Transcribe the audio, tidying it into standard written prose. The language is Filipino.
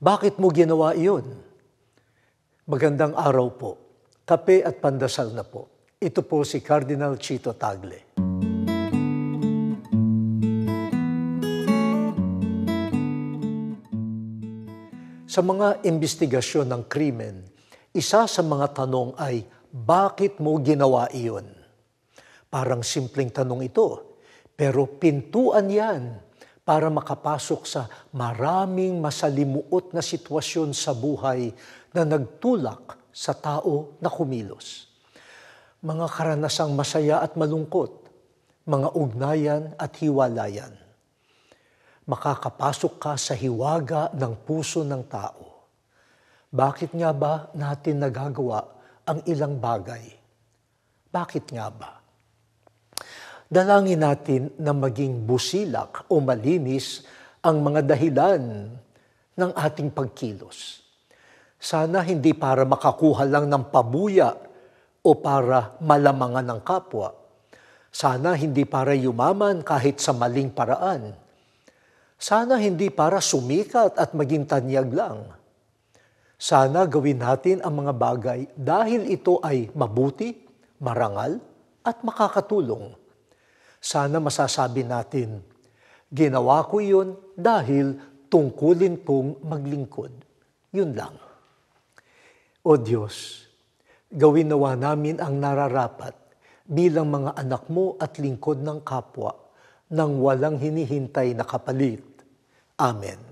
Bakit mo ginawa iyon? Magandang araw po. Kape at pandasal na po. Ito po si Cardinal Chito Tagle. Sa mga imbestigasyon ng krimen, isa sa mga tanong ay, bakit mo ginawa iyon? Parang simpleng tanong ito, pero pintuan yan para makapasok sa maraming masalimuot na sitwasyon sa buhay na nagtulak sa tao na kumilos. Mga karanasang masaya at malungkot, mga ugnayan at hiwalayan. Makakapasok ka sa hiwaga ng puso ng tao. Bakit nga ba natin nagagawa ang ilang bagay? Bakit nga ba? Dalangin natin na maging busilak o malinis ang mga dahilan ng ating pagkilos. Sana hindi para makakuha lang ng pabuya o para malamangan ng kapwa. Sana hindi para yumaman kahit sa maling paraan. Sana hindi para sumikat at maging tanyag lang. Sana gawin natin ang mga bagay dahil ito ay mabuti, marangal, at makakatulong. Sana masasabi natin, ginawa ko yun dahil tungkulin kong maglingkod. Yun lang. O Diyos, gawin nawa namin ang nararapat bilang mga anak mo at lingkod ng kapwa nang walang hinihintay na kapalit. Amen.